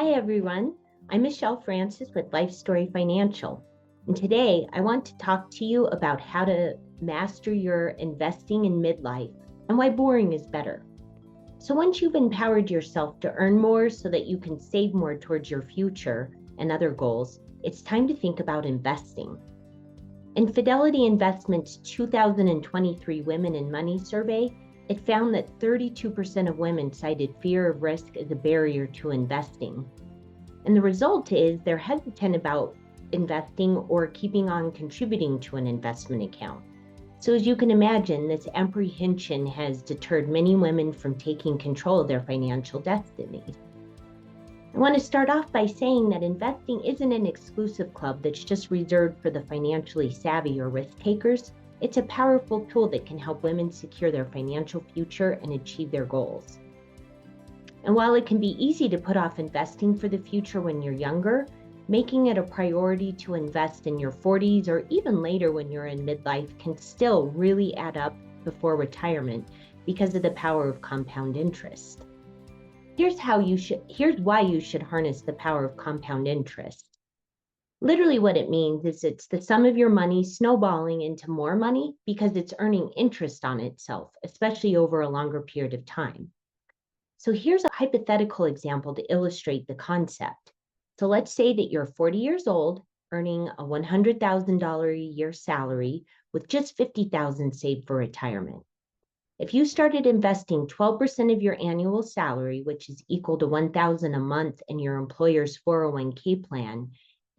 Hi, everyone. I'm Michelle Francis with Life Story Financial. And today I want to talk to you about how to master your investing in midlife and why boring is better. So, once you've empowered yourself to earn more so that you can save more towards your future and other goals, it's time to think about investing. In Fidelity Investment's 2023 Women in Money survey, it found that 32% of women cited fear of risk as a barrier to investing. And the result is they're hesitant about investing or keeping on contributing to an investment account. So as you can imagine, this apprehension has deterred many women from taking control of their financial destinies. I want to start off by saying that investing isn't an exclusive club that's just reserved for the financially savvy or risk takers. It's a powerful tool that can help women secure their financial future and achieve their goals. And while it can be easy to put off investing for the future when you're younger, making it a priority to invest in your 40s or even later when you're in midlife can still really add up before retirement because of the power of compound interest. Here's why you should harness the power of compound interest. Literally what it means is it's the sum of your money snowballing into more money because it's earning interest on itself, especially over a longer period of time. So here's a hypothetical example to illustrate the concept. So let's say that you're 40 years old, earning a $100,000 a year salary with just $50,000 saved for retirement. If you started investing 12% of your annual salary, which is equal to $1,000 a month in your employer's 401k plan,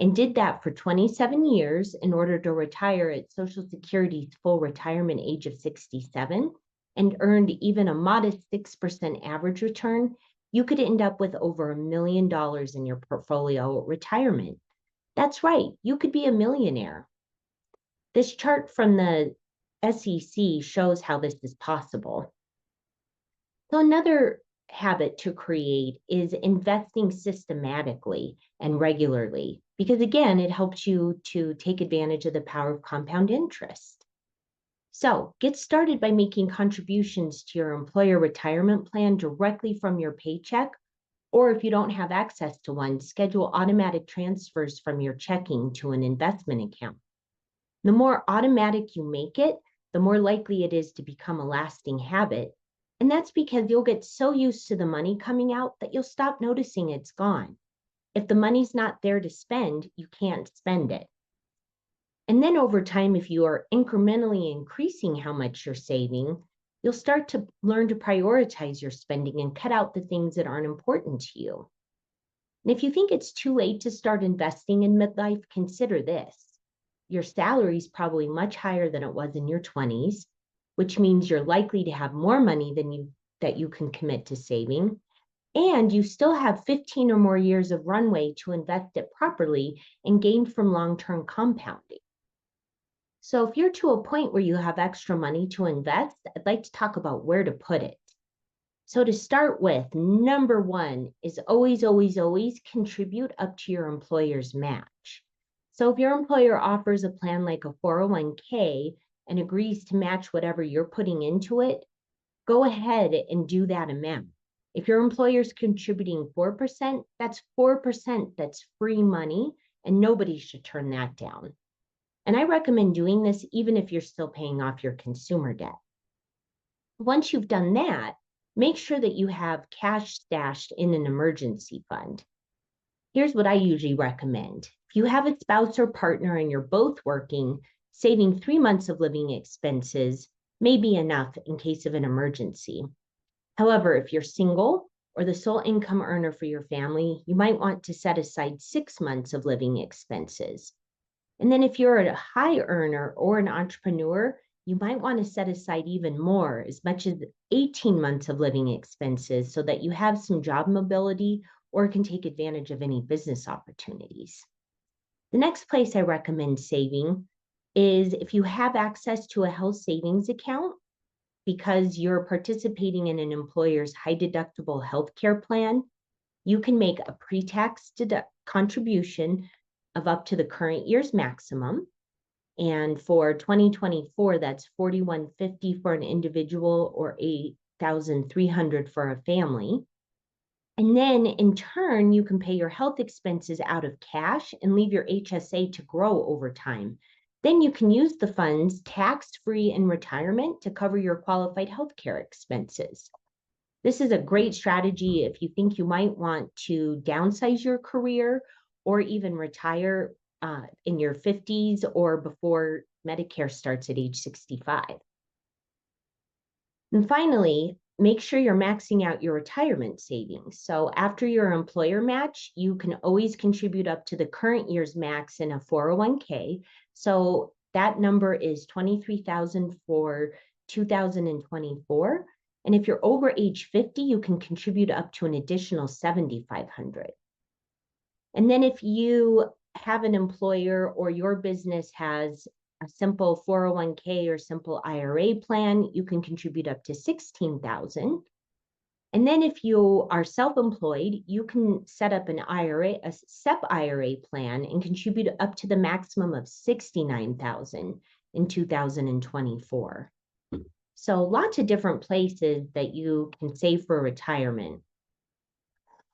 and did that for 27 years in order to retire at Social Security's full retirement age of 67, and earned even a modest 6% average return, you could end up with over $1 million in your portfolio at retirement. That's right, you could be a millionaire. This chart from the SEC shows how this is possible. So another habit to create is investing systematically and regularly, because again, it helps you to take advantage of the power of compound interest. So get started by making contributions to your employer retirement plan directly from your paycheck, or if you don't have access to one, schedule automatic transfers from your checking to an investment account. The more automatic you make it, the more likely it is to become a lasting habit. And that's because you'll get so used to the money coming out that you'll stop noticing it's gone. If the money's not there to spend, you can't spend it. And then over time, if you are incrementally increasing how much you're saving, you'll start to learn to prioritize your spending and cut out the things that aren't important to you. And if you think it's too late to start investing in midlife, consider this. Your salary is probably much higher than it was in your 20s, which means you're likely to have more money that you can commit to saving. And you still have 15 or more years of runway to invest it properly and gain from long-term compounding. So if you're to a point where you have extra money to invest, I'd like to talk about where to put it. So to start with, number one is always, always, always contribute up to your employer's match. So if your employer offers a plan like a 401k and agrees to match whatever you're putting into it, go ahead and do that amount. If your employer's contributing 4%, that's 4% that's free money, and nobody should turn that down. And I recommend doing this even if you're still paying off your consumer debt. Once you've done that, make sure that you have cash stashed in an emergency fund. Here's what I usually recommend. If you have a spouse or partner and you're both working, saving 3 months of living expenses may be enough in case of an emergency. However, if you're single or the sole income earner for your family, you might want to set aside 6 months of living expenses. And then if you're a high earner or an entrepreneur, you might want to set aside even more, as much as 18 months of living expenses, so that you have some job mobility or can take advantage of any business opportunities. The next place I recommend saving is if you have access to a health savings account because you're participating in an employer's high deductible healthcare plan, you can make a pre-tax contribution of up to the current year's maximum. And for 2024, that's $4,150 for an individual or $8,300 for a family. And then in turn, you can pay your health expenses out of cash and leave your HSA to grow over time. Then you can use the funds tax-free in retirement to cover your qualified healthcare expenses. This is a great strategy if you think you might want to downsize your career or even retire in your 50s or before Medicare starts at age 65. And finally, make sure you're maxing out your retirement savings. So after your employer match, you can always contribute up to the current year's max in a 401k. So that number is $23,000 for 2024. And if you're over age 50, you can contribute up to an additional $7,500. And then if you have an employer or your business has a simple 401k or simple IRA plan, you can contribute up to $16,000. And then if you are self-employed, you can set up an IRA, a SEP IRA plan and contribute up to the maximum of $69,000 in 2024. So lots of different places that you can save for retirement.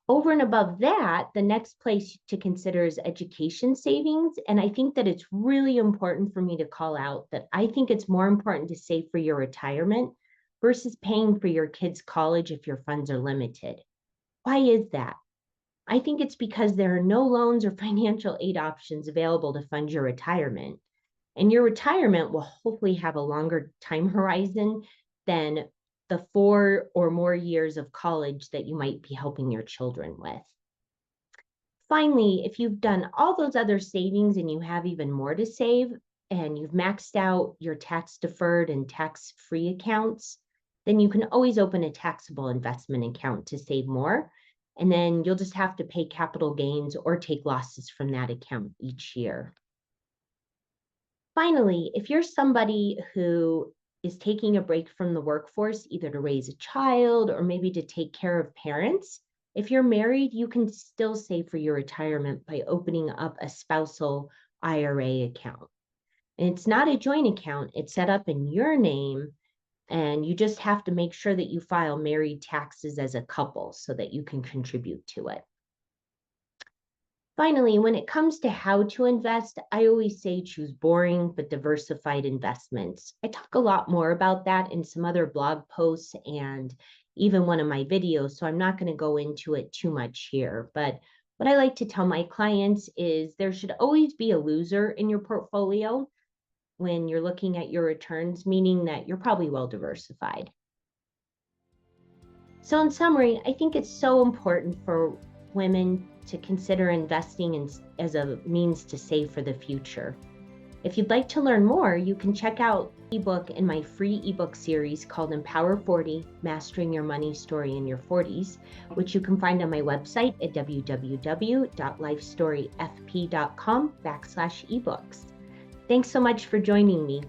Over and above that, the next place to consider is education savings. And I think that it's really important for me to call out that I think it's more important to save for your retirement versus paying for your kids' college if your funds are limited. Why is that? I think it's because there are no loans or financial aid options available to fund your retirement. And your retirement will hopefully have a longer time horizon than the 4 or more years of college that you might be helping your children with. Finally, if you've done all those other savings and you have even more to save, and you've maxed out your tax deferred and tax-free accounts, then you can always open a taxable investment account to save more. And then you'll just have to pay capital gains or take losses from that account each year. Finally, if you're somebody who is taking a break from the workforce, either to raise a child or maybe to take care of parents, if you're married, you can still save for your retirement by opening up a spousal IRA account. And it's not a joint account, it's set up in your name, and you just have to make sure that you file married taxes as a couple so that you can contribute to it. Finally, when it comes to how to invest, I always say choose boring but diversified investments. I talk a lot more about that in some other blog posts and even one of my videos, so I'm not going to go into it too much here. But what I like to tell my clients is there should always be a loser in your portfolio when you're looking at your returns, meaning that you're probably well diversified. So in summary, I think it's so important for women to consider investing as a means to save for the future. If you'd like to learn more, you can check out the ebook in my free ebook series called Empower 40, Mastering Your Money Story in Your 40s, which you can find on my website at www.lifestoryfp.com/ebooks. Thanks so much for joining me.